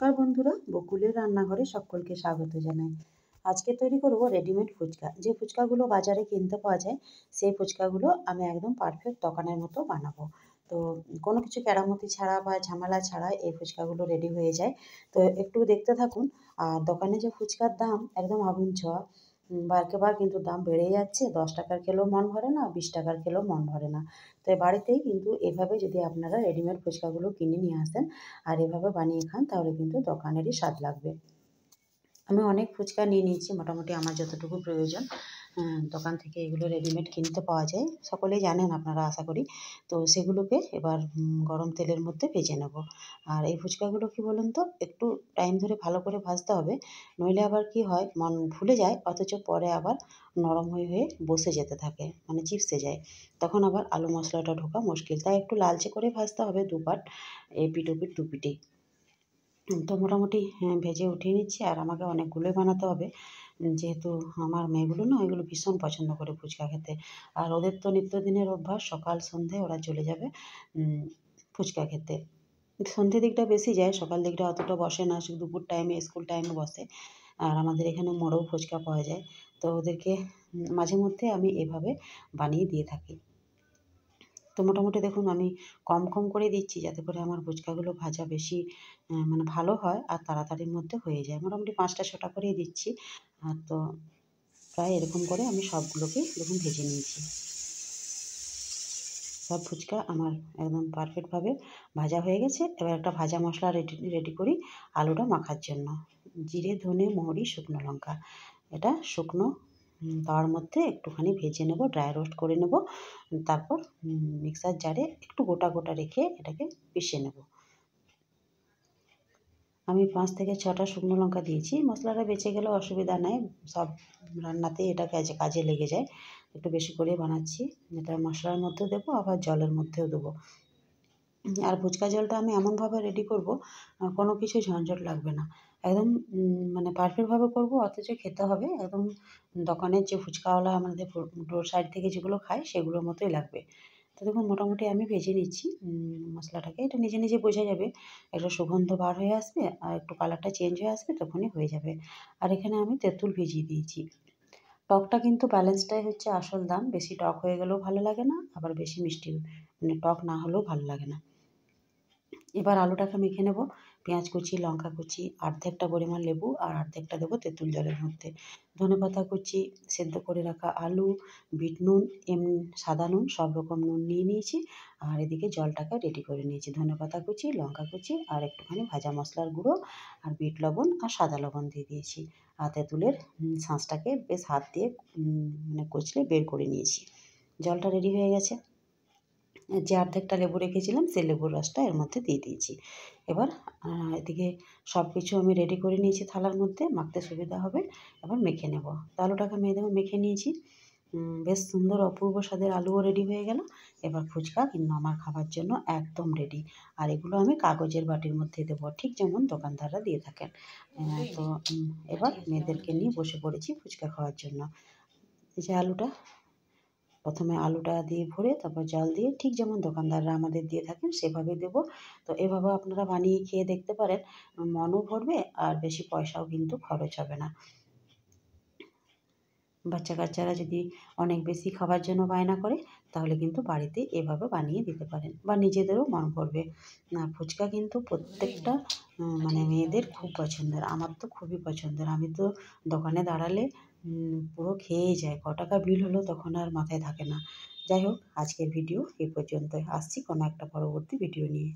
নমস্কার বন্ধুরা, বকুলের রান্নাঘরে সকলকে স্বাগত জানাই। আজকে তৈরি করব রেডিমেড ফুচকা। যে ফুচকাগুলো বাজারে কিনতে পাওয়া যায় সেই ফুচকাগুলো আমি একদম পারফেক্ট দোকানের মতো বানাবো। তো কোনো কিছু কেরামতি ছাড়া বা ঝামেলা ছাড়া এই ফুচকাগুলো রেডি হয়ে যায়। তো একটু দেখতে থাকুন। আর দোকানে যে ফুচকার দাম একদম আগুন ছোঁয়া। বারকে বার কিন্তু দাম বেড়েই যাচ্ছে। 10 টাকার খেলেও মন ভরে না, 20 টাকার খেলেও মন ভরে না। তো বাড়িতেই কিন্তু এভাবে যদি আপনারা রেডিমেড ফুচকাগুলো কিনে নিয়ে আসেন আর এভাবে বানিয়ে খান তাহলে কিন্তু দোকানেরই স্বাদ লাগবে। আমি অনেক ফুচকা নিয়ে নিয়েছি, মোটামুটি আমার যতটুকু প্রয়োজন। দোকান থেকে এগুলো রেডিমেড কিনতে পাওয়া যায়, সকলেই জানেন আপনারা আশা করি। তো সেগুলোকে এবার গরম তেলের মধ্যে ভেজে নেব। আর এই ফুচকাগুলো কী বলুন তো, একটু টাইম ধরে ভালো করে ভাজতে হবে, নইলে আবার কি হয় মন ফুলে যায় অথচ পরে আবার নরম হয়ে হয়ে বসে যেতে থাকে, মানে চিপসে যায়। তখন আবার আলু মশলাটা ঢোকা মুশকিল, তাই একটু লালচে করে ভাজতে হবে দুপাট, এপিঠ ওপিঠ দুপিঠেই। তো মোটামুটি ভেজে উঠিয়ে নিচ্ছি, আর আমাকে অনেকগুলোই বানাতে হবে। যেহেতু আমার মেয়েগুলো না এগুলো ভীষণ পছন্দ করে ফুচকা খেতে। আর ওদের তো নিত্যদিনের অভ্যাস, সকাল সন্ধে ওরা চলে যাবে ফুচকা খেতে। সন্ধ্যের দিকটা বেশি যায়, সকাল দিকটা অতটা বসে না, শুধু দুপুর টাইমে স্কুল টাইমে বসে। আর আমাদের এখানে মোড়েও ফুচকা পাওয়া যায়। তো ওদেরকে মাঝে মধ্যে আমি এভাবে বানিয়ে দিয়ে থাকি। তো মোটামুটি দেখুন আমি কম কম করে দিচ্ছি যাতে করে আমার ফুচকাগুলো ভাজা বেশি মানে ভালো হয় আর তাড়াতাড়ির মধ্যে হয়ে যায়। মোটামুটি 5টা 6টা করেই দিচ্ছি। তো প্রায় এরকম করে আমি সবগুলোকেই দেখুন ভেজে নিয়েছি। সব ফুচকা আমার একদম পারফেক্টভাবে ভাজা হয়ে গেছে। এবার একটা ভাজা মশলা রেডি করি আলুটা মাখার জন্য। জিরে, ধনে, মৌরি, শুকনো লঙ্কা। এটা শুকনো তাওয়ার মধ্যে একটুখানি ভেজে নেব, ড্রাই রোস্ট করে নেব। তারপর মিক্সার জারে একটু গোটা গোটা রেখে এটাকে পিষে নেব। আমি 5 থেকে 6টা শুকনো লঙ্কা দিয়েছি। মশলাটা বেঁচে গেলেও অসুবিধা নাই। সব রান্নাতেই এটা কাজে লেগে যায়। একটু বেশি করেই বানাচ্ছি। এটা মশলার মধ্যেও দেবো, আবার জলের মধ্যেও দেবো। আর ফুচকা জলটা আমি এমনভাবে রেডি করব কোনো কিছু ঝঞ্ঝট লাগবে না। একদম মানে পারফেক্টভাবে করব অথচ খেতে হবে একদম দোকানের যে ফুচকাওয়ালা আমাদের রোড সাইড থেকে যেগুলো খায় সেগুলোর মতোই লাগবে। তো দেখুন মোটামুটি আমি ভেজে নিচ্ছি মশলাটাকে। এটা নিজে নিজে বোঝা যাবে। একটা সুগন্ধ বার হয়ে আসবে আর একটু কালারটা চেঞ্জ হয়ে আসবে, তখনই হয়ে যাবে। আর এখানে আমি তেঁতুল ভিজিয়ে দিয়েছি। টকটা কিন্তু ব্যালেন্সটাই হচ্ছে আসল দাম। বেশি টক হয়ে গেলেও ভালো লাগে না, আবার বেশি মিষ্টি মানে টক না হলেও ভালো লাগে না। এবার আলুটাকে মেখে নেব। পেঁয়াজ কুচি, লঙ্কা কুচি, অর্ধেকটা পরিমাণ লেবু আর অর্ধেকটা দেবো তেঁতুল জলের মধ্যে। ধনেপাতা কুচি, সেদ্ধ করে রাখা আলু, বিট নুন, সাদা নুন, সব রকম নুন নিয়ে নিয়েছি। আর এদিকে জলটাকে রেডি করে নিয়েছি। ধনেপাতা কুচি, লঙ্কা কুচি আর একটুখানি ভাজা মশলার গুঁড়ো আর বিট লবণ আর সাদা লবণ দিয়ে দিয়েছি। আর তেঁতুলের শাঁসটাকে বেশ হাত দিয়ে মানে কচলে বের করে নিয়েছি। জলটা রেডি হয়ে গেছে। যে অর্ধেকটা লেবু রেখেছিলাম সেই লেবুর রসটা এর মধ্যে দিয়ে দিয়েছি। এবার এদিকে সব কিছু আমি রেডি করে নিয়েছি থালার মধ্যে, মাখতে সুবিধা হবে। এবার মেখে নেব। তো আলুটাকে মেখে নিয়েছি। বেশ সুন্দর অপূর্ব স্বাদের আলুও রেডি হয়ে গেল। এবার ফুচকা কিন্তু আমার খাবার জন্য একদম রেডি। আর এগুলো আমি কাগজের বাটির মধ্যে দেবো, ঠিক যেমন দোকানদাররা দিয়ে থাকেন। তো এবার মেয়েদেরকে নিয়ে বসে পড়েছি ফুচকা খাওয়ার জন্য। এই যে আলুটা, প্রথমে আলুটা দিয়ে ভরে তারপর জল দিয়ে ঠিক যেমন দোকানদাররা আমাদের দিয়ে থাকেন সেভাবেই দেবো। তো এভাবে আপনারা বানিয়ে খেয়ে দেখতে পারেন। মনও ভরবে আর বেশি পয়সাও কিন্তু খরচ হবে না। বাচ্চা কাচ্চারা যদি অনেক বেশি খাবার জন্য বায়না করে তাহলে কিন্তু বাড়িতে এভাবে বানিয়ে দিতে পারেন, বা নিজেদেরও মন করবে। ফুচকা কিন্তু প্রত্যেকটা মানে মেয়েদের খুব পছন্দের, আমার তো খুবই পছন্দের। আমি তো দোকানে দাঁড়ালে পুরো খেয়েই যাই, ক টাকা বিল হলো তখন আর মাথায় থাকে না। যাই হোক, আজকের ভিডিও এই পর্যন্তই। আসছি কোনো একটা পরবর্তী ভিডিও নিয়ে।